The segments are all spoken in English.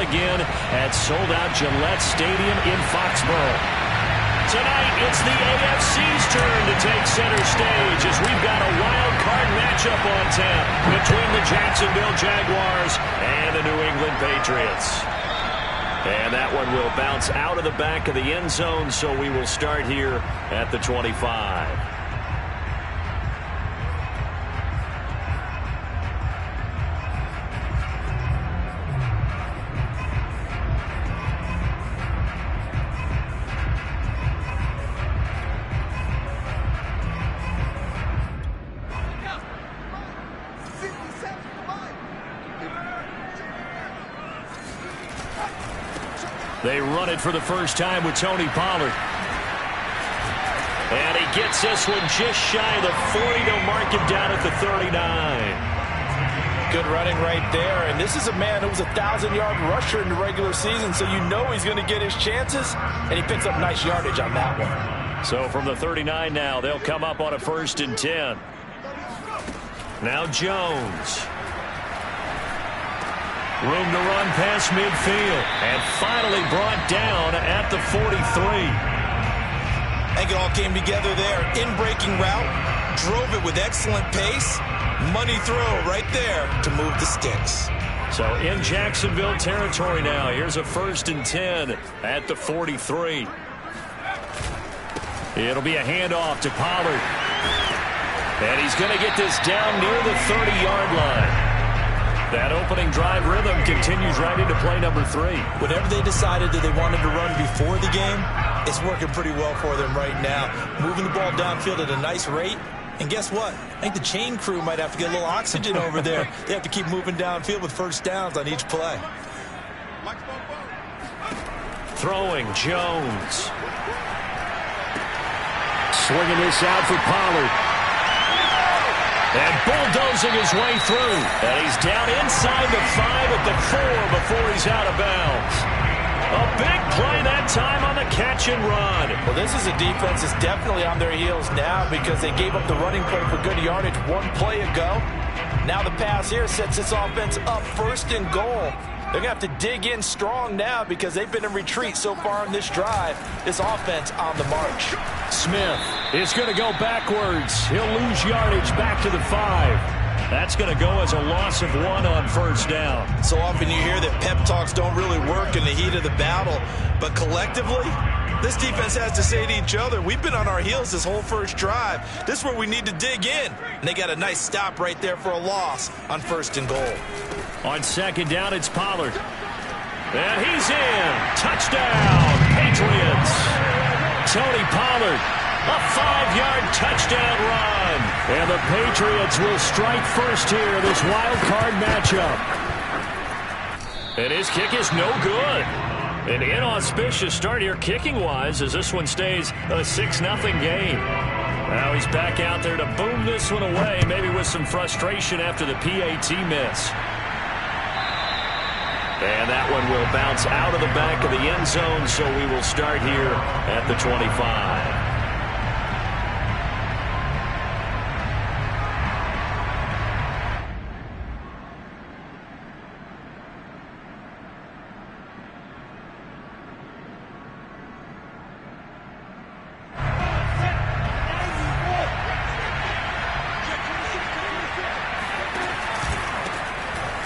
again at sold-out Gillette Stadium in Foxborough. Tonight, it's the AFC's turn to take center stage as we've got a wild card matchup on tap between the Jacksonville Jaguars and the New England Patriots. And that one will bounce out of the back of the end zone, so we will start here at the 25. They run it for the first time with Tony Pollard. And he gets this one just shy of the 40. They'll mark him down at the 39. Good running right there. And this is a man who was a 1,000-yard rusher in the regular season, so you know he's going to get his chances. And he picks up nice yardage on that one. So from the 39 now, they'll come up on a 1st and 10. Now Jones. Room to run past midfield. And finally brought down at the 43. I think it all came together there. In-breaking route. Drove it with excellent pace. Money throw right there to move the sticks. So in Jacksonville territory now. Here's a 1st and 10 at the 43. It'll be a handoff to Pollard. And he's going to get this down near the 30-yard line. That opening drive rhythm continues right into play number 3. Whatever they decided that they wanted to run before the game, it's working pretty well for them right now. Moving the ball downfield at a nice rate. And guess what? I think the chain crew might have to get a little oxygen over there. They have to keep moving downfield with first downs on each play. Throwing Jones. Swinging this out for Pollard. And bulldozing his way through. And he's down inside the 5 at the 4 before he's out of bounds. A big play that time on the catch and run. Well, this is a defense that's definitely on their heels now because they gave up the running play for good yardage one play ago. Now the pass here sets this offense up 1st and goal. They're going to have to dig in strong now because they've been in retreat so far in this drive. This offense on the march. Smith is going to go backwards. He'll lose yardage back to the 5. That's going to go as a loss of 1 on 1st down. So often you hear that pep talks don't really work in the heat of the battle. But collectively, this defense has to say to each other, we've been on our heels this whole first drive. This is where we need to dig in. And they got a nice stop right there for a loss on 1st and goal. On 2nd down, it's Pollard. And he's in. Touchdown, Patriots. Tony Pollard, a 5-yard touchdown run. And the Patriots will strike first here, this wild card matchup. And his kick is no good. An inauspicious start here kicking-wise as this one stays a 6-0 game. Now he's back out there to boom this one away, maybe with some frustration after the PAT miss. And that one will bounce out of the back of the end zone, so we will start here at the 25.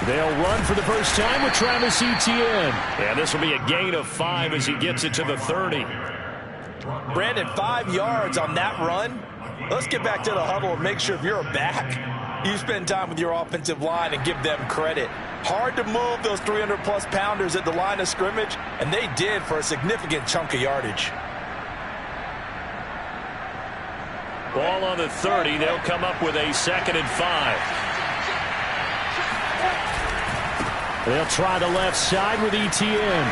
They'll run for the first time with Travis Etienne. And this will be a gain of 5 as he gets it to the 30. Brandon, 5 yards on that run. Let's get back to the huddle and make sure if you're a back, you spend time with your offensive line and give them credit. Hard to move those 300-plus pounders at the line of scrimmage, and they did for a significant chunk of yardage. Ball on the 30. They'll come up with a 2nd and 5. They'll try the left side with Etienne.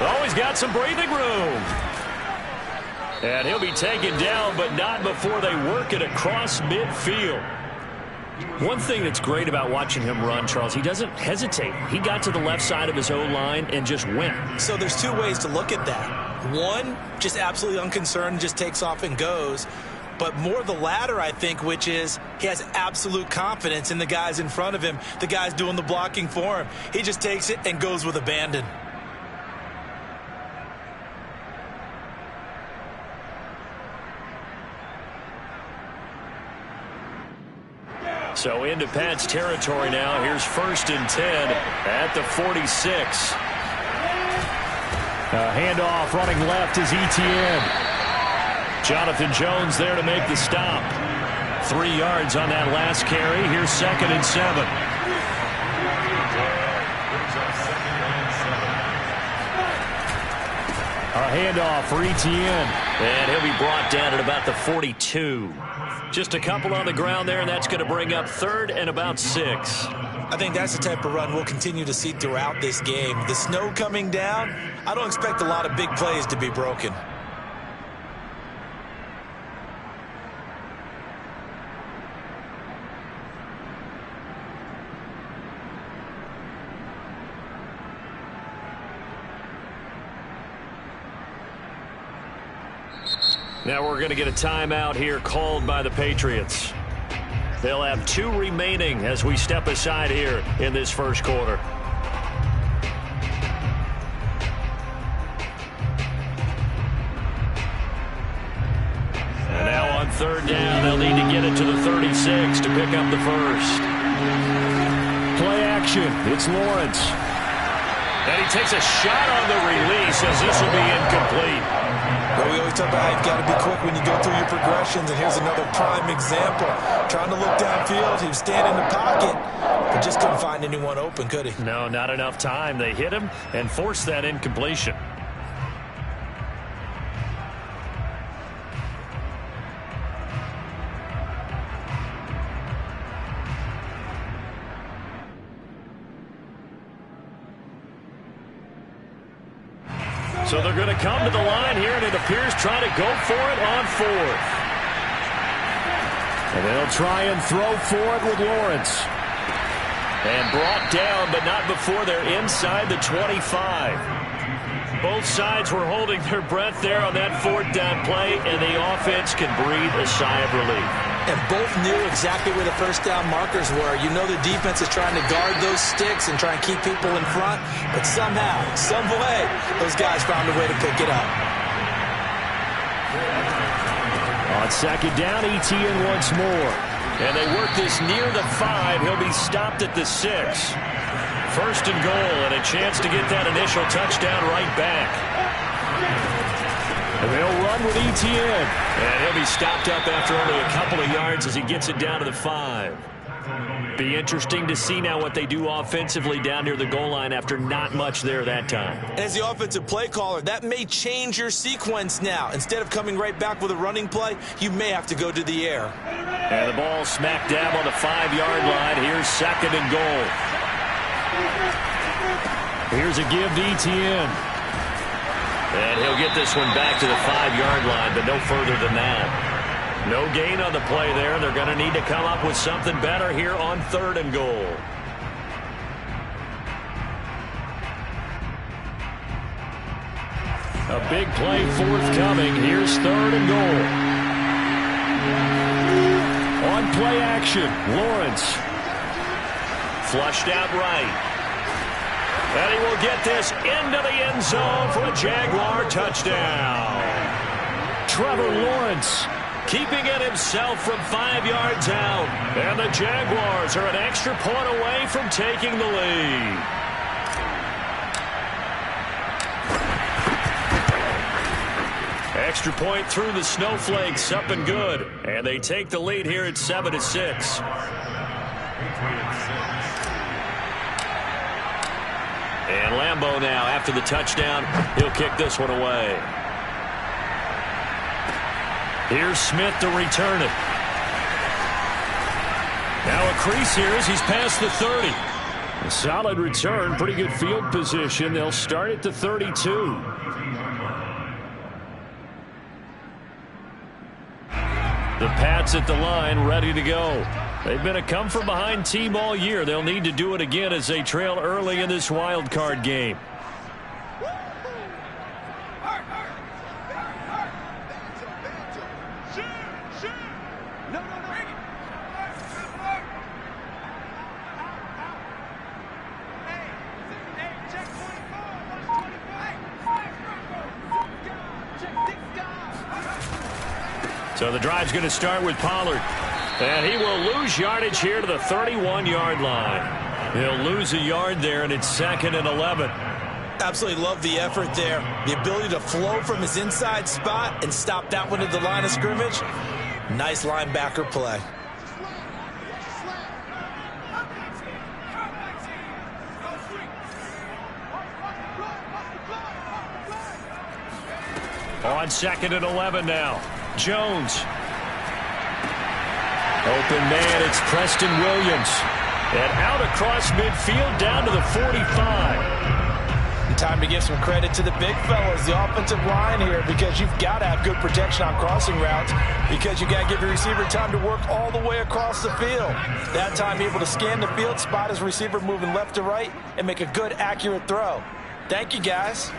Oh, he's got some breathing room. And he'll be taken down, but not before they work it across midfield. One thing that's great about watching him run, Charles, he doesn't hesitate. He got to the left side of his O-line and just went. So there's 2 ways to look at that. One, just absolutely unconcerned, just takes off and goes. but more the latter, I think, which is he has absolute confidence in the guys in front of him, the guys doing the blocking for him. He just takes it and goes with abandon. So into Pat's territory now. Here's 1st and 10 at the 46. Handoff running left is Etienne. Jonathan Jones there to make the stop. 3 yards on that last carry. Here's 2nd and 7. A handoff for Etienne. And he'll be brought down at about the 42. Just a couple on the ground there, and that's going to bring up 3rd and about 6. I think that's the type of run we'll continue to see throughout this game. The snow coming down, I don't expect a lot of big plays to be broken. Now we're going to get a timeout here called by the Patriots. They'll have 2 remaining as we step aside here in this first quarter. And now on 3rd down, they'll need to get it to the 36 to pick up the first. Play action. It's Lawrence. And he takes a shot on the release as this will be incomplete. Well, we always talk about how you've got to be quick when you go through your progressions, and here's another prime example. Trying to look downfield, he was standing in the pocket, but just couldn't find anyone open, could he? No, not enough time. They hit him and forced that incompletion. So they're going to come to the line here, and it appears trying to go for it on 4th. And they'll try and throw for it with Lawrence. And brought down, but not before they're inside the 25. Both sides were holding their breath there on that 4th down play, and the offense can breathe a sigh of relief. And both knew exactly where the first down markers were. You know the defense is trying to guard those sticks and try and keep people in front, but somehow, some way, those guys found a way to pick it up. On 2nd down, Etienne once more. And they work this near the 5. He'll be stopped at the 6. 1st and goal, and a chance to get that initial touchdown right back. And they'll run with Etienne. And he'll be stopped up after only a couple of yards as he gets it down to the 5. Be interesting to see now what they do offensively down near the goal line after not much there that time. As the offensive play caller, that may change your sequence now. Instead of coming right back with a running play, you may have to go to the air. And the ball smack dab on the 5-yard line. Here's 2nd and goal. Here's a give to Etienne. And he'll get this one back to the 5-yard line, but no further than that. No gain on the play there. They're going to need to come up with something better here on 3rd and goal. A big play forthcoming. Here's 3rd and goal. On play action, Lawrence. Flushed out right. And he will get this into the end zone for a Jaguar touchdown. Trevor Lawrence keeping it himself from 5 yards out. And the Jaguars are an extra point away from taking the lead. Extra point through the snowflakes, up and good. And they take the lead here at 7-6. And Lambeau now, after the touchdown, he'll kick this one away. Here's Smith to return it. Now a crease here as he's past the 30. A solid return, pretty good field position. They'll start at the 32. The Pats at the line, ready to go. They've been a come-from-behind team all year. They'll need to do it again as they trail early in this wild card game. So the drive's going to start with Pollard. And he will lose yardage here to the 31-yard line. He'll lose a yard there, and it's 2nd and 11. Absolutely love the effort there. The ability to flow from his inside spot and stop that one at the line of scrimmage. Nice linebacker play. On 2nd and 11 now. Jones. Open man, it's Preston Williams. And out across midfield down to the 45. Time to give some credit to the big fellas, the offensive line here, because you've got to have good protection on crossing routes, because you got to give your receiver time to work all the way across the field. That time able to scan the field, spot his receiver moving left to right, and make a good, accurate throw. Thank you, guys.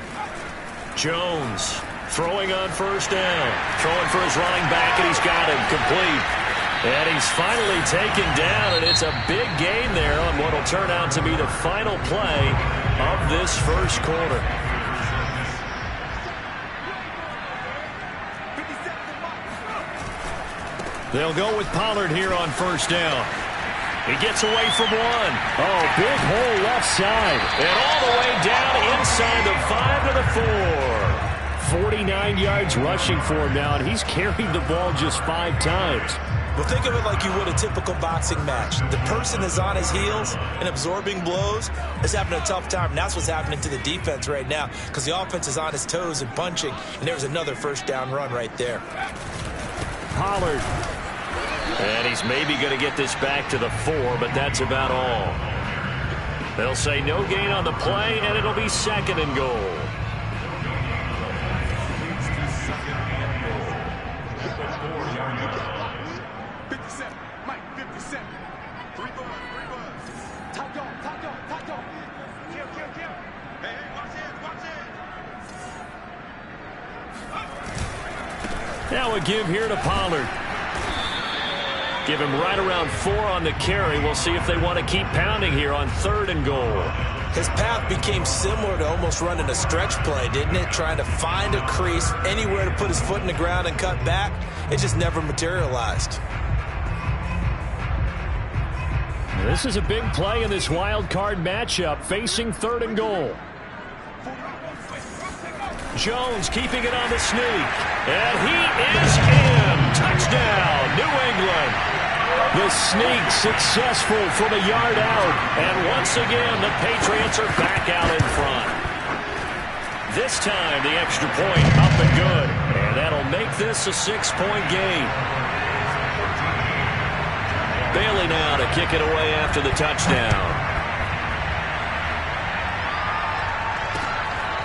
Jones throwing on 1st down. Throwing for his running back, and he's got him complete. And he's finally taken down, and it's a big gain there on what will turn out to be the final play of this first quarter. They'll go with Pollard here on 1st down. He gets away from one. Oh, big hole left side. And all the way down inside the 5 to the 4. 49 yards rushing for him now, and he's carried the ball just 5 times. Well, think of it like you would a typical boxing match. The person is on his heels and absorbing blows is having a tough time. And that's what's happening to the defense right now, because the offense is on his toes and punching. And there's another 1st down run right there. Pollard. And he's maybe going to get this back to the 4, but that's about all. They'll say no gain on the play, and it'll be 2nd and goal. Now a give here to Pollard. Give him right around 4 on the carry. We'll see if they want to keep pounding here on 3rd and goal. His path became similar to almost running a stretch play, didn't it? Trying to find a crease, anywhere to put his foot in the ground and cut back. It just never materialized. This is a big play in this wild card matchup, facing 3rd and goal. Jones keeping it on the sneak. And he is in. Touchdown, New England. The sneak successful from a yard out. And once again, the Patriots are back out in front. This time, the extra point up and good. And that'll make this a 6-point game. Bailey now to kick it away after the touchdown.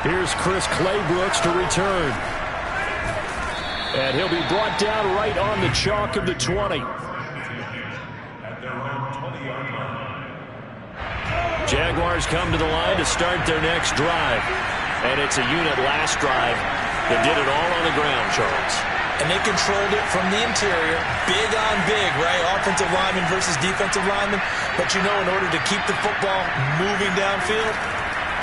Here's Chris Claybrooks to return. And he'll be brought down right on the chalk of the 20. Jaguars come to the line to start their next drive. And it's a unit last drive that did it all on the ground, Charles. And they controlled it from the interior. Big on big, right? Offensive lineman versus defensive lineman. But you know, in order to keep the football moving downfield,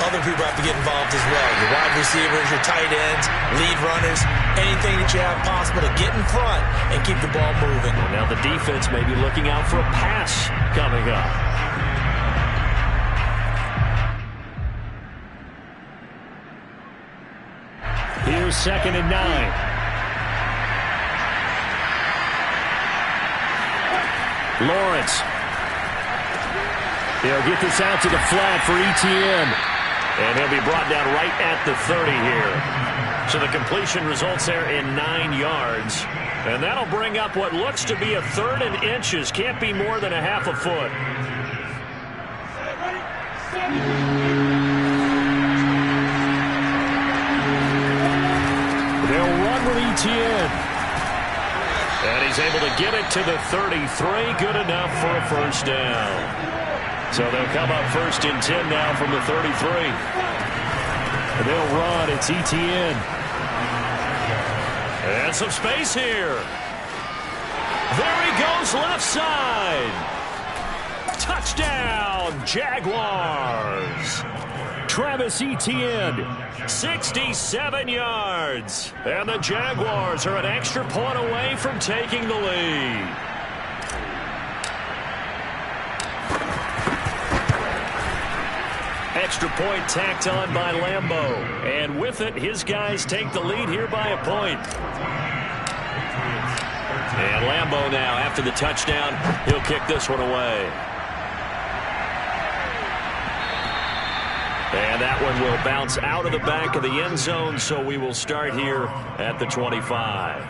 other people have to get involved as well. Your wide receivers, your tight ends, lead runners, anything that you have possible to get in front and keep the ball moving. Now the defense may be looking out for a pass coming up. Here's 2nd and 9. Lawrence. He'll get this out to the flat for Etienne. And he'll be brought down right at the 30 here. So the completion results there in 9 yards. And that'll bring up what looks to be a 3rd and inches. Can't be more than a half a foot. They'll run with Etienne. And he's able to get it to the 33. Good enough for a 1st down. So they'll come up 1st and 10 now from the 33. And they'll run. It's Etienne. And some space here. There he goes left side. Touchdown, Jaguars. Travis Etienne, 67 yards. And the Jaguars are an extra point away from taking the lead. Extra point tacked on by Lambeau. And with it, his guys take the lead here by a point. And Lambeau now, after the touchdown, he'll kick this one away. And that one will bounce out of the back of the end zone, so we will start here at the 25.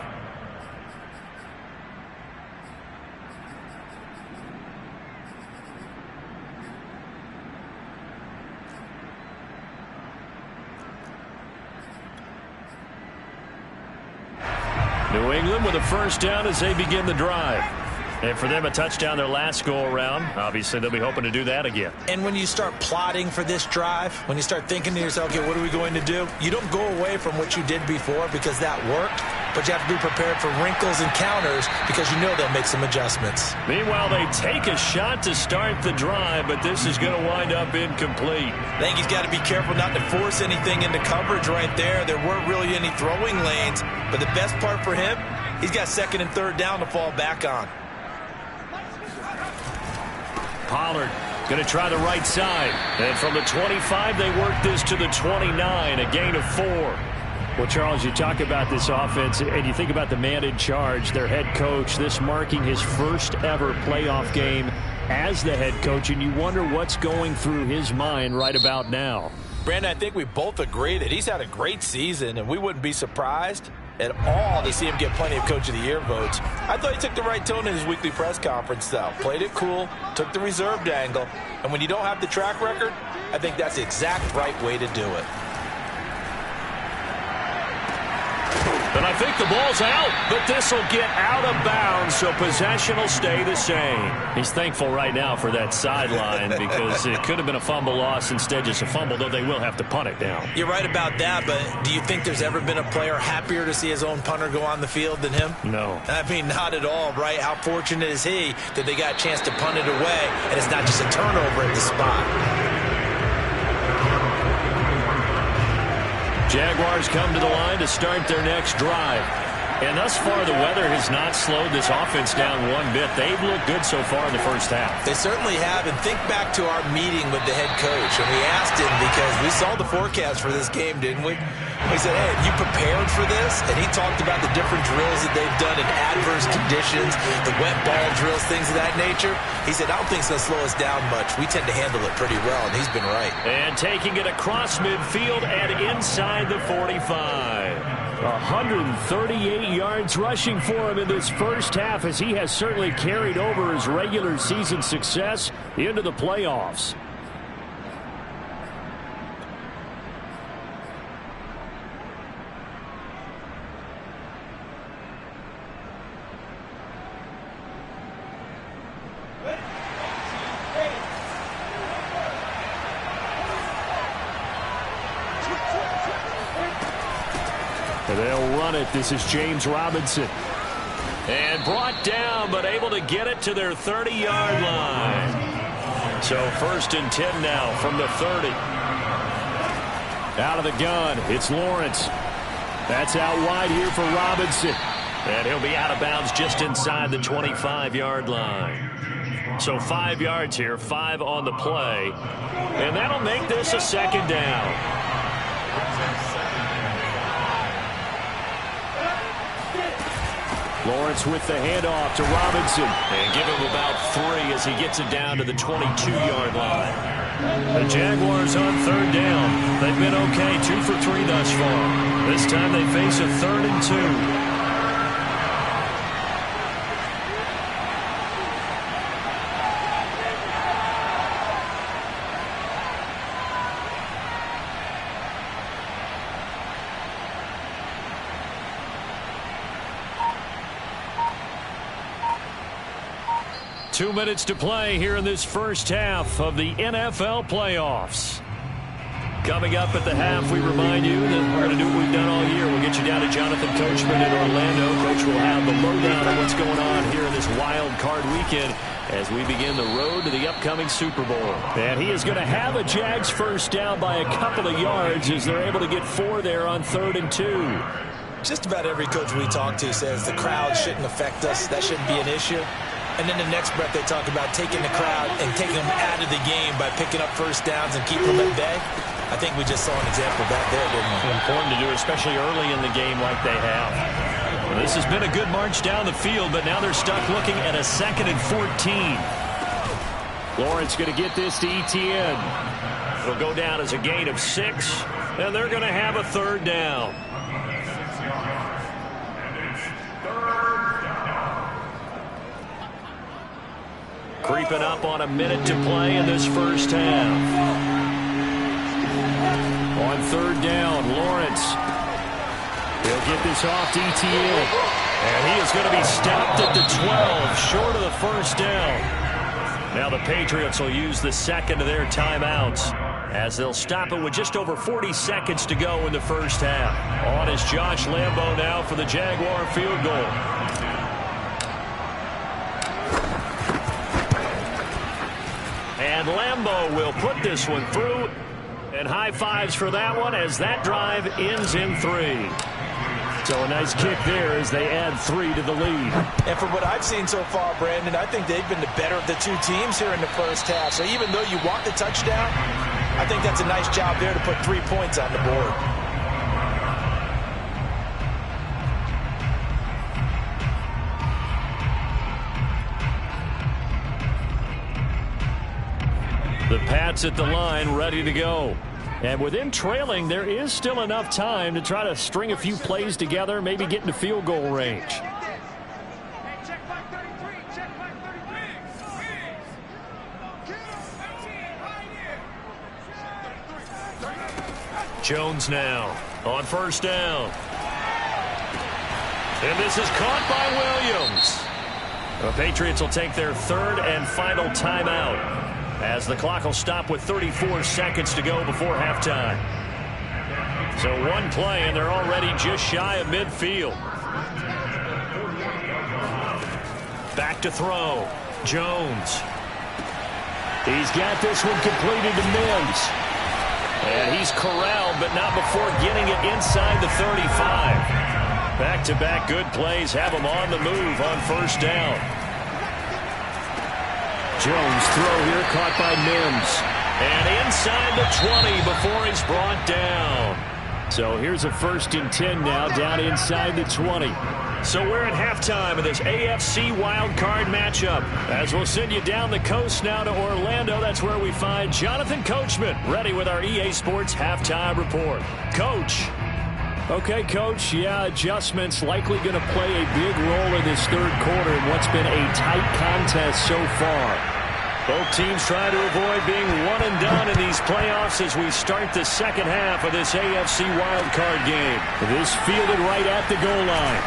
New England with a first down as they begin the drive. And for them, a touchdown their last go-around. Obviously, they'll be hoping to do that again. And when you start plotting for this drive, when you start thinking to yourself, okay, what are we going to do? You don't go away from what you did before because that worked, but you have to be prepared for wrinkles and counters because you know they'll make some adjustments. Meanwhile, they take a shot to start the drive, but this is going to wind up incomplete. I think he's got to be careful not to force anything into coverage right there. There weren't really any throwing lanes, but the best part for him, he's got second and third down to fall back on. Pollard going to try the right side. And from the 25, they work this to the 29, a gain of 4. Well, Charles, you talk about this offense, and you think about the man in charge, their head coach, this marking his first ever playoff game as the head coach, and you wonder what's going through his mind right about now. Brandon, I think we both agree that he's had a great season, and we wouldn't be surprised at all to see him get plenty of Coach of the Year votes. I thought he took the right tone in his weekly press conference, though. Played it cool, took the reserved angle, and when you don't have the track record, I think that's the exact right way to do it. And I think the ball's out, but this will get out of bounds, so possession will stay the same. He's thankful right now for that sideline because it could have been a fumble loss, instead just a fumble, though they will have to punt it down. You're right about that, but do you think there's ever been a player happier to see his own punter go on the field than him? No. I mean, not at all, right? How fortunate is he that they got a chance to punt it away, and it's not just a turnover at the spot. Jaguars come to the line to start their next drive. And thus far, the weather has not slowed this offense down one bit. They've looked good so far in the first half. They certainly have. And think back to our meeting with the head coach. And we asked him because we saw the forecast for this game, didn't we? We said, hey, have you prepared for this? And he talked about the different drills that they've done in adverse conditions, the wet ball drills, things of that nature. He said, I don't think it's going to slow us down much. We tend to handle it pretty well, and he's been right. And taking it across midfield and inside the 45. 138 yards rushing for him in this first half, as he has certainly carried over his regular season success into the playoffs. They'll run it. This is James Robinson. And brought down, but able to get it to their 30-yard line. So 1st and 10 now from the 30. Out of the gun, it's Lawrence. That's out wide here for Robinson. And he'll be out of bounds just inside the 25-yard line. So 5 yards here, 5 on the play. And that'll make this a second down. Lawrence with the handoff to Robinson. And give him about 3 as he gets it down to the 22-yard line. The Jaguars on 3rd down. They've been okay, 2 for 3 thus far. This time they face a 3rd and 2. Two minutes to play here in this first half of the NFL playoffs. Coming up at the half, we remind you that we're going to do what we've done all year. We'll get you down to Jonathan Coachman in Orlando. Coach will have the lowdown on what's going on here in this wild card weekend as we begin the road to the upcoming Super Bowl. And he is going to have a Jags first down by a couple of yards as they're able to get 4 there on 3rd and 2. Just about every coach we talk to says the crowd shouldn't affect us. That shouldn't be an issue. And then the next breath they talk about taking the crowd and taking them out of the game by picking up first downs and keeping them at bay. I think we just saw an example of that there, didn't we? Important to do, especially early in the game like they have. Well, this has been a good march down the field, but now they're stuck looking at a 2nd and 14. Lawrence going to get this to Etienne. It'll go down as a gain of 6, and they're going to have a 3rd down. Creeping up on a minute to play in this first half. On 3rd down, Lawrence. He'll get this off to Etienne. And he is going to be stopped at the 12, short of the first down. Now the Patriots will use the 2nd of their timeouts, as they'll stop it with just over 40 seconds to go in the first half. On is Josh Lambo now for the Jaguar field goal. And Lambo will put this one through. And high fives for that one as that drive ends in 3. So a nice kick there as they add 3 to the lead. And from what I've seen so far, Brandon, I think they've been the better of the two teams here in the first half. So even though you want the touchdown, I think that's a nice job there to put 3 points on the board. The Pats at the line, ready to go. And with them trailing, there is still enough time to try to string a few plays together, maybe get into field goal range. Jones now on 1st down. And this is caught by Williams. The Patriots will take their 3rd and final timeout, as the clock will stop with 34 seconds to go before halftime. So one play, and they're already just shy of midfield. Back to throw. Jones. He's got this one completed to Mims. And he's corralled, but not before getting it inside the 35. Back-to-back good plays have him on the move on 1st down. Jones throw here caught by Mims. And inside the 20 before he's brought down. So here's a 1st and 10 now down inside the 20. So we're at halftime of this AFC wildcard matchup. As we'll send you down the coast now to Orlando, that's where we find Jonathan Coachman, ready with our EA Sports halftime report. Coach. Okay, Coach, yeah, adjustments likely going to play a big role in this 3rd quarter in what's been a tight contest so far. Both teams try to avoid being one and done in these playoffs as we start the 2nd half of this AFC wildcard game. This fielded right at the goal line.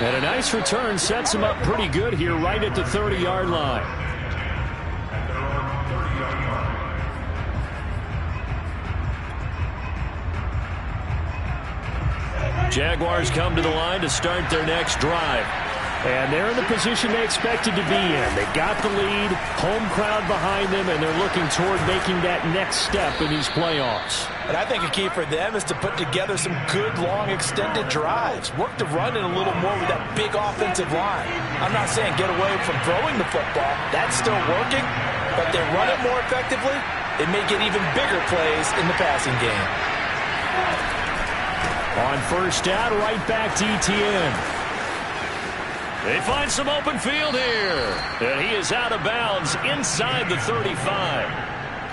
And a nice return sets him up pretty good here right at the 30-yard line. Jaguars come to the line to start their next drive. And they're in the position they expected to be in. They got the lead, home crowd behind them, and they're looking toward making that next step in these playoffs. And I think a key for them is to put together some good, long, extended drives. Work the run in a little more with that big offensive line. I'm not saying get away from throwing the football. That's still working. But they run it more effectively, they may get even bigger plays in the passing game. On 1st down, right back to Etienne. They find some open field here. And he is out of bounds inside the 35.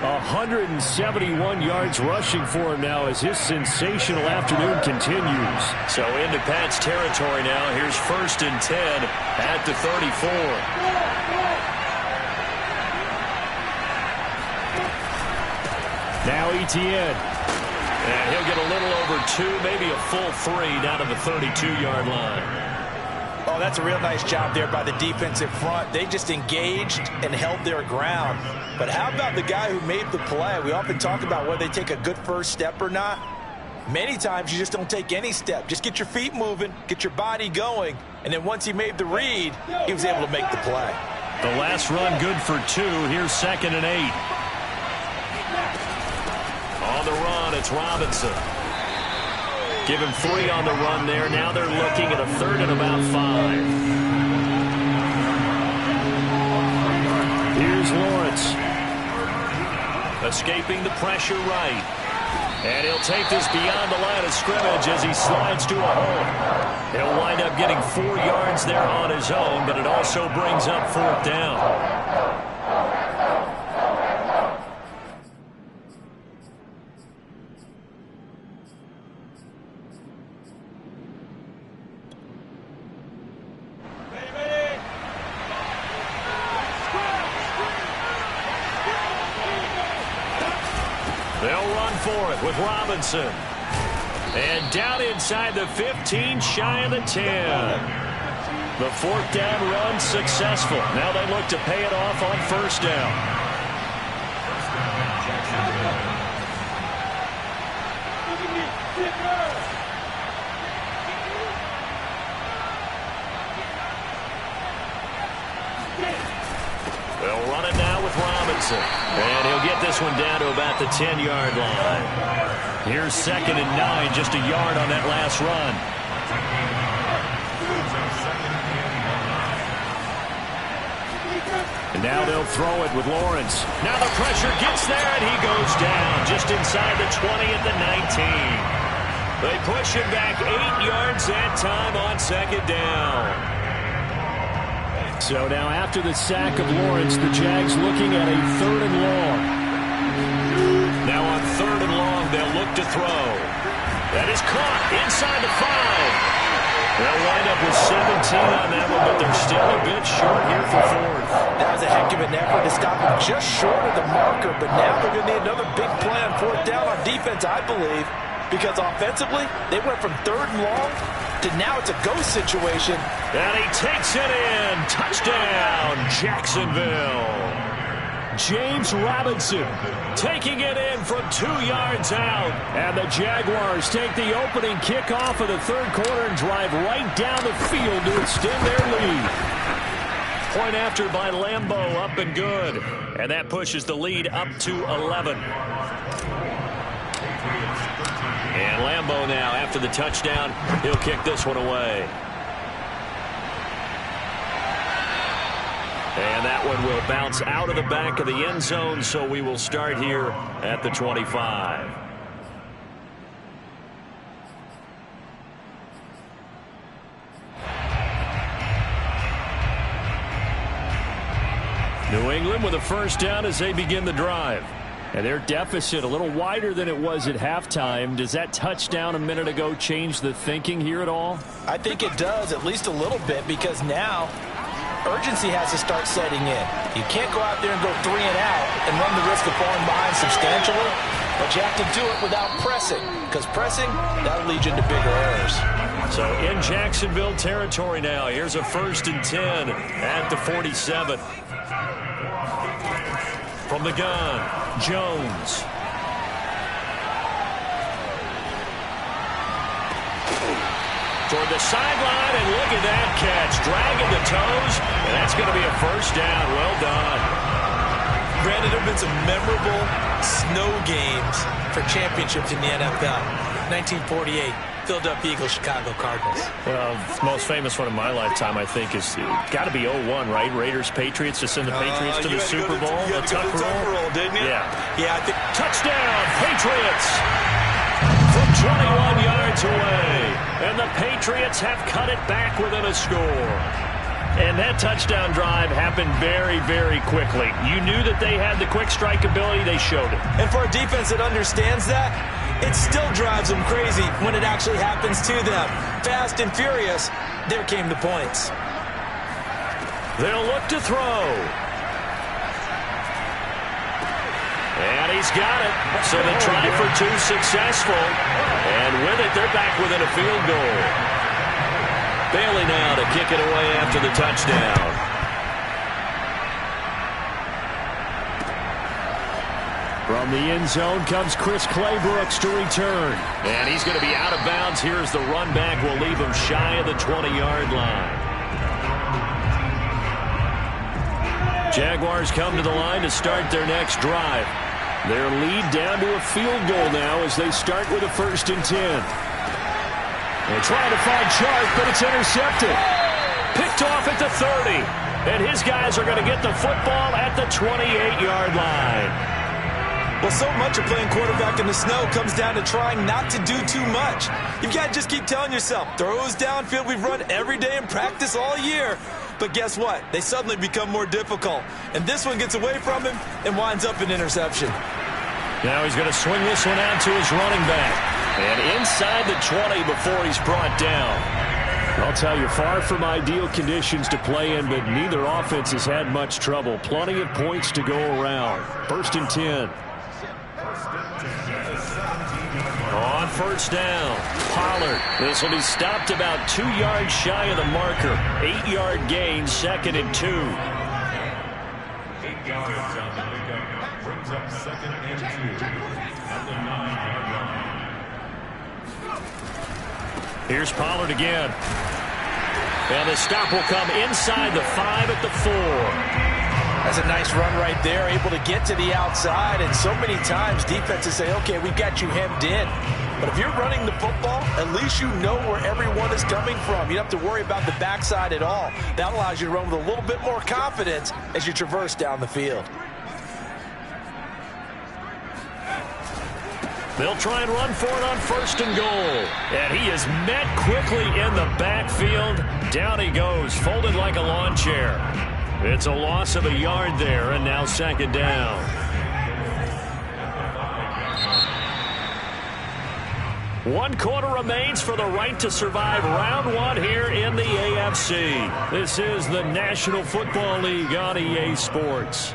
171 yards rushing for him now as his sensational afternoon continues. So into Pat's territory now. Here's 1st and 10 at the 34. Now Etienne. And he'll get a little over 2, maybe a full 3 down to the 32-yard line. Oh, that's a real nice job there by the defensive front. They just engaged and held their ground. But how about the guy who made the play? We often talk about whether they take a good first step or not. Many times you just don't take any step. Just get your feet moving, get your body going, and then once he made the read, he was able to make the play. The last run good for 2. Here's 2nd and 8. On the run, it's Robinson. Give him 3 on the run there. Now they're looking at a 3rd and about 5. Here's Lawrence. Escaping the pressure right. And he'll take this beyond the line of scrimmage as he slides to a hole. He'll wind up getting 4 yards there on his own, but it also brings up 4th down. They'll run for it with Robinson. And down inside the 15, shy of the 10. The 4th down run successful. Now they look to pay it off on 1st down. They'll run it now with Robinson. And he'll get this one down to about the 10-yard line. Here's 2nd and 9, just a yard on that last run. And now they'll throw it with Lawrence. Now the pressure gets there, and he goes down just inside the 20 at the 19. They push him back 8 yards that time on 2nd down. So now after the sack of Lawrence, the Jags looking at a 3rd and long. Now on 3rd and long, they'll look to throw. That is caught inside the 5. They'll wind up with 17 on that one, but they're still a bit short here for 4th. That was a heck of an effort to stop him just short of the marker, but now they're going to need another big play on 4th down on defense, I believe, because offensively, they went from 3rd and long to now it's a go situation. And he takes it in. Touchdown, Jacksonville. James Robinson taking it in from 2 yards out. And the Jaguars take the opening kickoff of the 3rd quarter and drive right down the field to extend their lead. Point after by Lambeau, up and good. And that pushes the lead up to 11. And Lambeau now, after the touchdown, he'll kick this one away. And that one will bounce out of the back of the end zone, so we will start here at the 25. New England with a 1st down as they begin the drive. And their deficit a little wider than it was at halftime. Does that touchdown a minute ago change the thinking here at all? I think it does, at least a little bit, because now urgency has to start setting in. You can't go out there and go 3 and out and run the risk of falling behind substantially, but you have to do it without pressing, because pressing, that'll lead you into bigger errors. So in Jacksonville territory now, here's a 1st and 10 at the 47. From the gun, Jones. Toward the sideline, and look at that catch. Dragging the toes, and that's going to be a 1st down. Well done. Granted, there have been some memorable snow games for championships in the NFL. 1948. Philadelphia Eagles, Chicago Cardinals. Well, the most famous one of my lifetime, I think, is got to be 01, right? Raiders, Patriots, to send the Patriots to the Super Bowl. You had to go to the Tuck roll, didn't you? Yeah. Yeah, I think. Touchdown, Patriots! From 21 yards away. And the Patriots have cut it back within a score. And that touchdown drive happened very, very quickly. You knew that they had the quick strike ability. They showed it. And for a defense that understands that, it still drives them crazy when it actually happens to them. Fast and furious, there came the points. They'll look to throw. And he's got it. So the try for 2 successful. And with it, they're back within a field goal. Bailey now to kick it away after the touchdown. From the end zone comes Chris Claybrooks to return. And he's going to be out of bounds. Here's the run back. Will leave him shy of the 20-yard line. Jaguars come to the line to start their next drive. Their lead down to a field goal now as they start with a 1st and 10. They're trying to find Chark, but it's intercepted. Picked off at the 30. And his guys are going to get the football at the 28-yard line. Well, so much of playing quarterback in the snow comes down to trying not to do too much. You've got to just keep telling yourself, throws downfield we've run every day in practice all year. But guess what? They suddenly become more difficult. And this one gets away from him and winds up an interception. Now he's going to swing this one out to his running back. And inside the 20 before he's brought down. I'll tell you, far from ideal conditions to play in, but neither offense has had much trouble. Plenty of points to go around. 1st and 10. On 1st down, Pollard. This will be stopped about 2 yards shy of the marker. 8-yard gain, 2nd and 2. 8 yards on the pickup. Brings up 2nd and 2 at the 9-yard line. Here's Pollard again. And the stop will come inside the 5 at the 4. That's a nice run right there, able to get to the outside. And so many times defenses say, okay, we've got you hemmed in. But if you're running the football, at least you know where everyone is coming from. You don't have to worry about the backside at all. That allows you to run with a little bit more confidence as you traverse down the field. They'll try and run for it on 1st and goal. And he is met quickly in the backfield. Down he goes, folded like a lawn chair. It's a loss of a yard there, and now 2nd down. One quarter remains for the right to survive round 1 here in the AFC. This is the National Football League on EA Sports.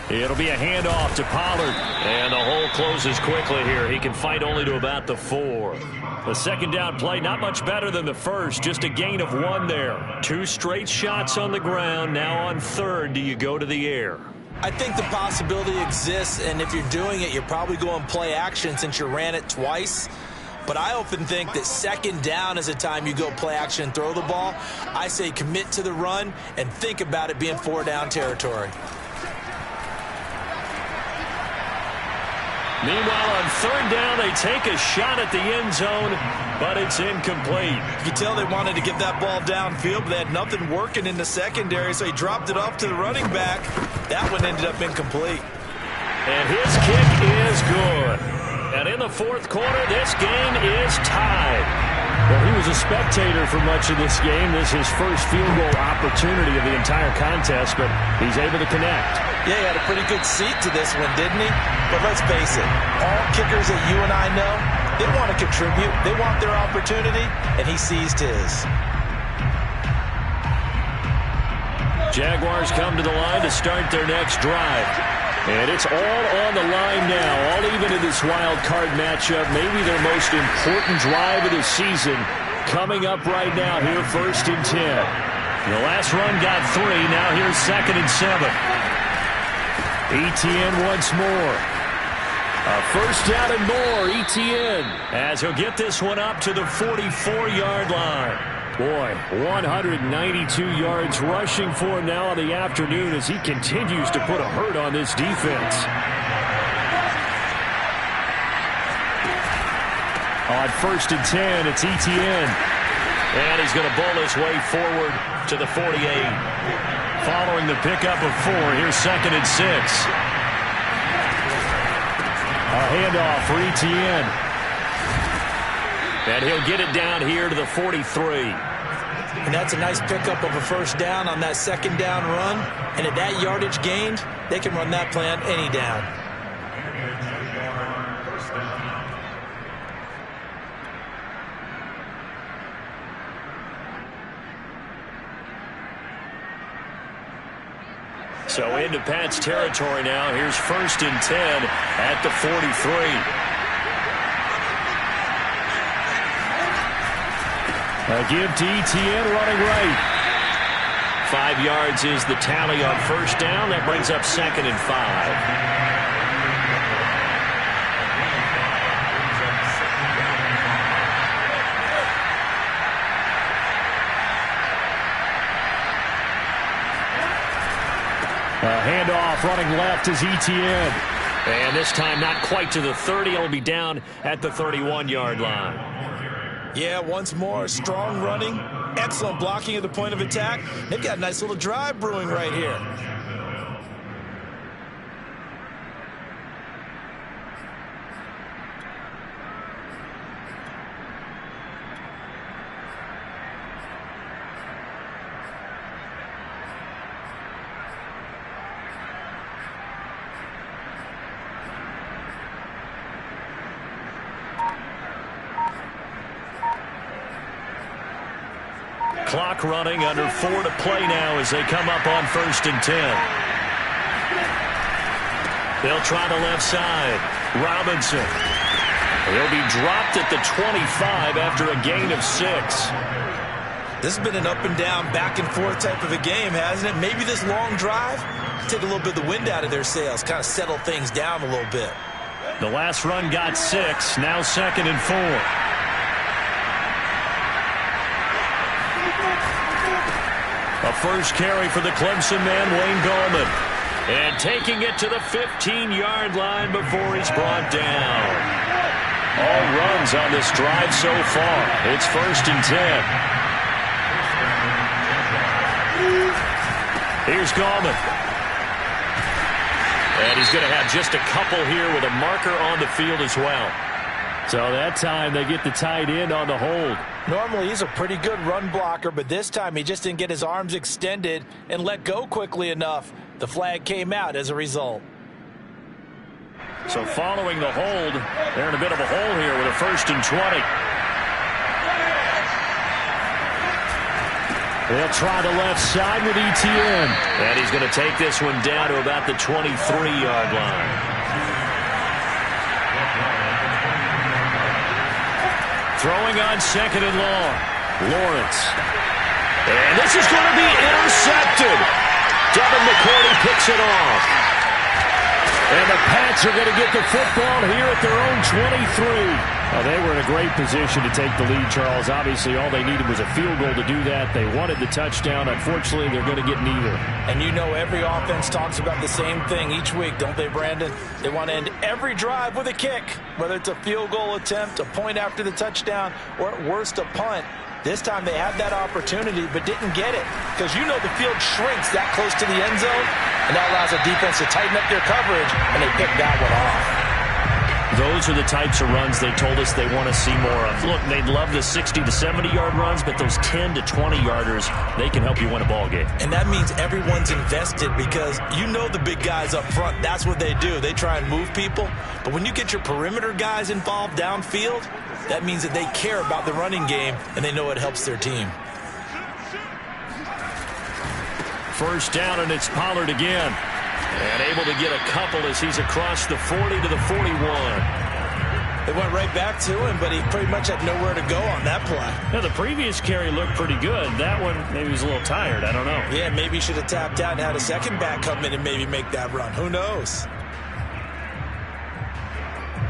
It'll be a handoff to Pollard. And the hole closes quickly here. He can fight only to about the 4. The 2nd down play, not much better than the first. Just a gain of 1 there. 2 straight shots on the ground. Now on 3rd, do you go to the air? I think the possibility exists, and if you're doing it, you're probably going play action since you ran it twice. But I often think that 2nd down is a time you go play action and throw the ball. I say commit to the run and think about it being 4-down territory. Meanwhile, on 3rd down, they take a shot at the end zone, but it's incomplete. You can tell they wanted to get that ball downfield, but they had nothing working in the secondary, so he dropped it off to the running back. That one ended up incomplete. And his kick is good. And in the 4th quarter, this game is tied. Well, he was a spectator for much of this game. This is his first field goal opportunity of the entire contest, but he's able to connect. Yeah, he had a pretty good seat to this one, didn't he? But let's face it, all kickers that you and I know, they want to contribute. They want their opportunity, and he seized his. Jaguars come to the line to start their next drive. And it's all on the line now, all even in this wild card matchup. Maybe their most important drive of the season coming up right now here, 1st and 10. The last run got 3. Now here's 2nd and 7. Etienne once more. A 1st down and more, Etienne, as he'll get this one up to the 44-yard line. Boy, 192 yards rushing for him now in the afternoon as he continues to put a hurt on this defense. On 1st and 10, it's Etienne. And he's going to bowl his way forward to the 48. Following the pickup of 4, here's 2nd and 6. A handoff for Etienne. And he'll get it down here to the 43. And that's a nice pickup of a 1st down on that 2nd down run. And at that yardage gained, they can run that play on any down. So into Pat's territory now. Here's 1st and 10 at the 43. A give to Etienne running right. 5 yards is the tally on first down. That brings up 2nd and 5. Handoff running left is Etienne. And this time not quite to the 30. It'll be down at the 31-yard line. Yeah, once more, strong running, excellent blocking at the point of attack. They've got a nice little drive brewing right here. Clock running, under 4 to play now as they come up on 1st and 10. They'll try the left side. Robinson. He'll be dropped at the 25 after a gain of 6. This has been an up and down, back and forth type of a game, hasn't it? Maybe this long drive, take a little bit of the wind out of their sails, kind of settle things down a little bit. The last run got 6, now 2nd and 4. A first carry for the Clemson man, Wayne Gallman. And taking it to the 15-yard line before he's brought down. All runs on this drive so far. It's 1st and 10. Here's Gallman. And he's going to have just a couple here with a marker on the field as well. So that time they get the tight end on the hold. Normally he's a pretty good run blocker, but this time he just didn't get his arms extended and let go quickly enough. The flag came out as a result. So following the hold, they're in a bit of a hole here with a 1st and 20. They'll try the left side with Etienne. And he's going to take this one down to about the 23-yard line. Throwing on 2nd and long. Lawrence. And this is going to be intercepted. Devin McCourty picks it off. And the Pats are going to get the football here at their own 23. Well, they were in a great position to take the lead, Charles. Obviously, all they needed was a field goal to do that. They wanted the touchdown. Unfortunately, they're going to get neither. And you know every offense talks about the same thing each week, don't they, Brandon? They want to end every drive with a kick, whether it's a field goal attempt, a point after the touchdown, or at worst, a punt. This time they had that opportunity but didn't get it because you know the field shrinks that close to the end zone, and that allows the defense to tighten up their coverage, and they picked that one off. Those are the types of runs they told us they want to see more of. Look, they'd love the 60 to 70-yard runs, but those 10 to 20-yarders, they can help you win a ball game. And that means everyone's invested because you know the big guys up front, that's what they do. They try and move people. But when you get your perimeter guys involved downfield, that means that they care about the running game, and they know it helps their team. First down, and it's Pollard again. And able to get a couple as he's across the 40 to the 41. They went right back to him, but he pretty much had nowhere to go on that play. Now, the previous carry looked pretty good. That one, maybe he was a little tired. I don't know. Yeah, maybe he should have tapped out and had a second back come in and maybe make that run. Who knows?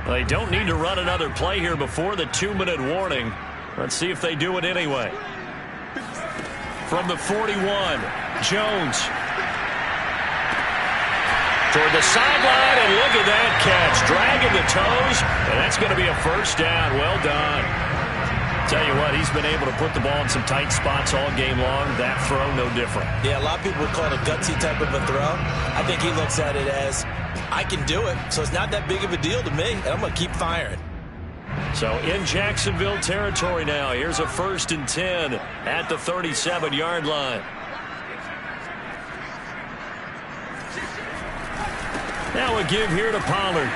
They don't need to run another play here before the 2-minute warning. Let's see if they do it anyway. From the 41, Jones. Toward the sideline, and look at that catch. Dragging the toes, and that's going to be a first down. Well done. Tell you what, he's been able to put the ball in some tight spots all game long. That throw, no different. Yeah, a lot of people would call it a gutsy type of a throw. I think he looks at it as, I can do it, so it's not that big of a deal to me, and I'm going to keep firing. So in Jacksonville territory now. Here's a 1st and 10 at the 37-yard line. Now a give here to Pollard.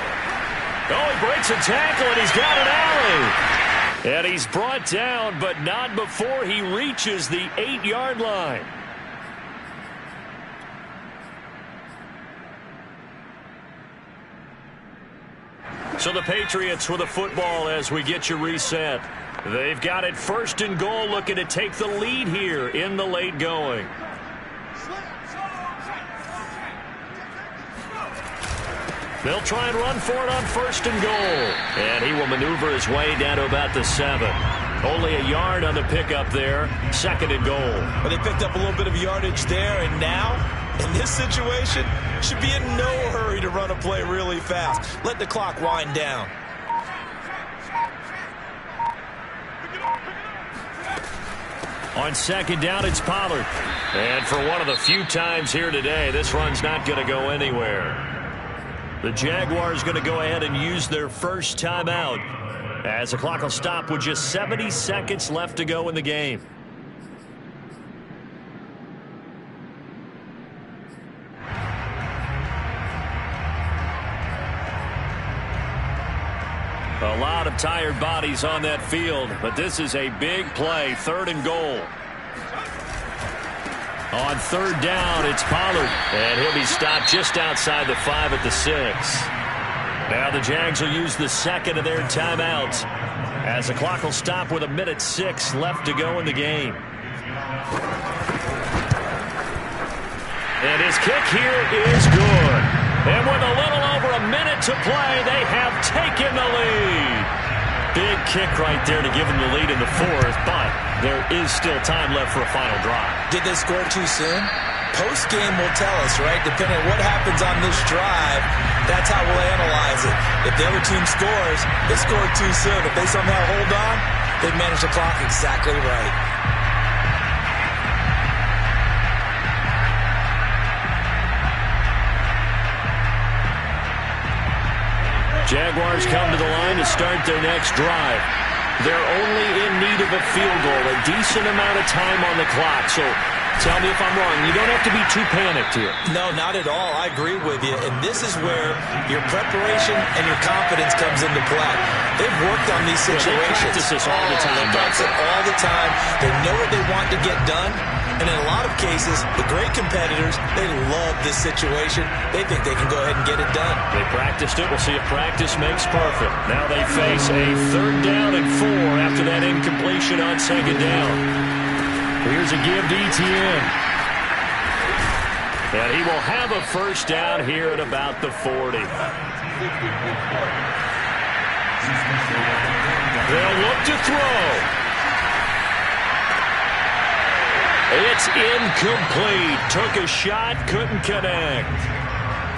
Oh, he breaks a tackle, and he's got an alley. And he's brought down, but not before he reaches the 8-yard line. So the Patriots with the football as we get you reset. They've got it 1st and goal, looking to take the lead here in the late going. They'll try and run for it on 1st and goal. And he will maneuver his way down to about the 7. Only a yard on the pickup there. 2nd and goal. Well, they picked up a little bit of yardage there, and now, in this situation, should be in no hurry to run a play really fast. Let the clock wind down. On 2nd down, it's Pollard. And for one of the few times here today, this run's not going to go anywhere. The Jaguars going to go ahead and use their first timeout as the clock will stop with just 70 seconds left to go in the game. A lot of tired bodies on that field, but this is a big play. 3rd and goal. On 3rd down, it's Pollard, and he'll be stopped just outside the 5 at the 6. Now the Jags will use the 2nd of their timeouts as the clock will stop with 1:06 left to go in the game. And his kick here is good. And with a little over a minute to play, they have taken the lead. Big kick right there to give them the lead in the 4th, but there is still time left for a final drive. Did they score too soon? Post-game will tell us, right? Depending on what happens on this drive, that's how we'll analyze it. If the other team scores, they scored too soon. If they somehow hold on, they manage the clock exactly right. Jaguars come to the line to start their next drive. They're only in need of a field goal, a decent amount of time on the clock. So tell me if I'm wrong. You don't have to be too panicked here. No, not at all. I agree with you. And this is where your preparation and your confidence comes into play. They've worked on these situations. They practice this all the time. They practice it all the time. They know what they want to get done. And in a lot of cases, the great competitors, they love this situation. They think they can go ahead and get it done. They practiced it. We'll see if practice makes perfect. Now they face a 3rd down and 4 after that incompletion on 2nd down. Here's a give to Etienne. And he will have a 1st down here at about the 40. They'll look to throw. It's incomplete. Took a shot, couldn't connect.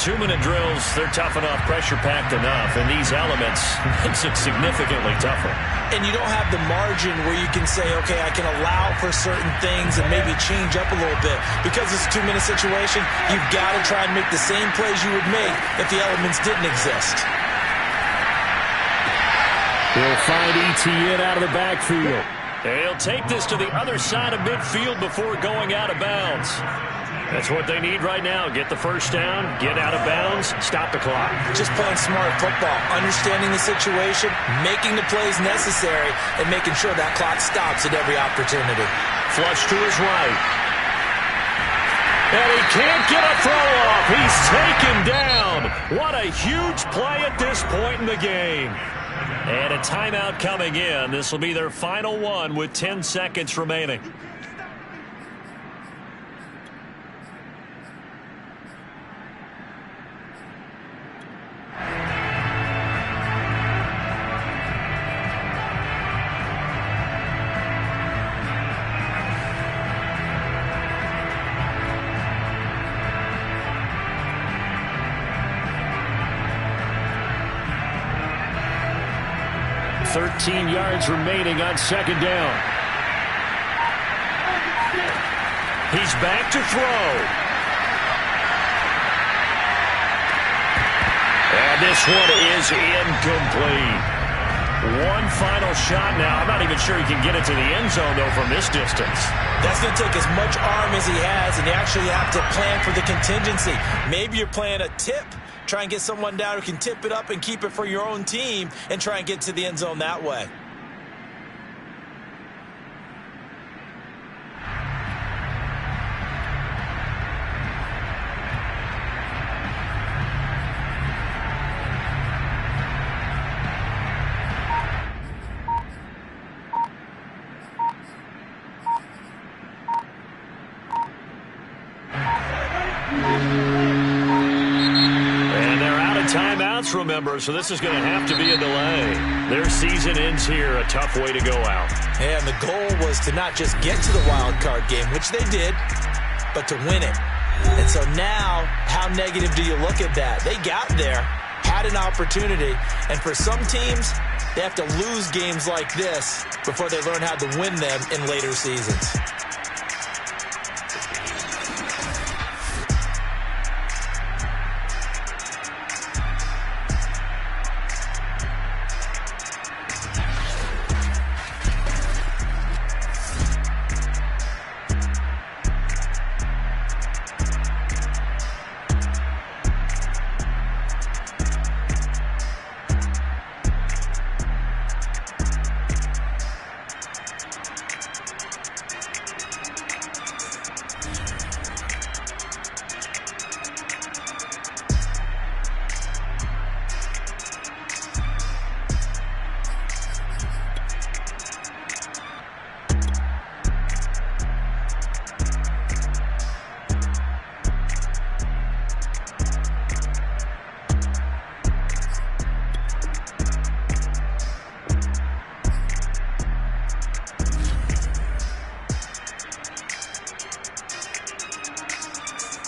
2-minute drills, they're tough enough, pressure-packed enough, and these elements makes it significantly tougher. And you don't have the margin where you can say, okay, I can allow for certain things and maybe change up a little bit. Because it's a 2-minute situation, you've got to try and make the same plays you would make if the elements didn't exist. He'll find Etienne out of the backfield. He'll take this to the other side of midfield before going out of bounds. That's what they need right now. Get the 1st down, get out of bounds, stop the clock. Just playing smart football, understanding the situation, making the plays necessary, and making sure that clock stops at every opportunity. Flush to his right. And he can't get a throw off. He's taken down. What a huge play at this point in the game. And a timeout coming in. This will be their final one with 10 seconds remaining. Thirteen yards remaining on 2nd down. He's back to throw. And this one is incomplete. One final shot now. I'm not even sure he can get it to the end zone, though, from this distance. That's going to take as much arm as he has, and you actually have to plan for the contingency. Maybe you're playing a tip. Try and get someone down who can tip it up and keep it for your own team and try and get to the end zone that way. number, so this is going to have to be a delay. Their season ends here. A tough way to go out. And the goal was to not just get to the wild card game, which they did, but to win it. And so now, how negative do you look at that? They got there, had an opportunity, and for some teams, they have to lose games like this before they learn how to win them in later seasons.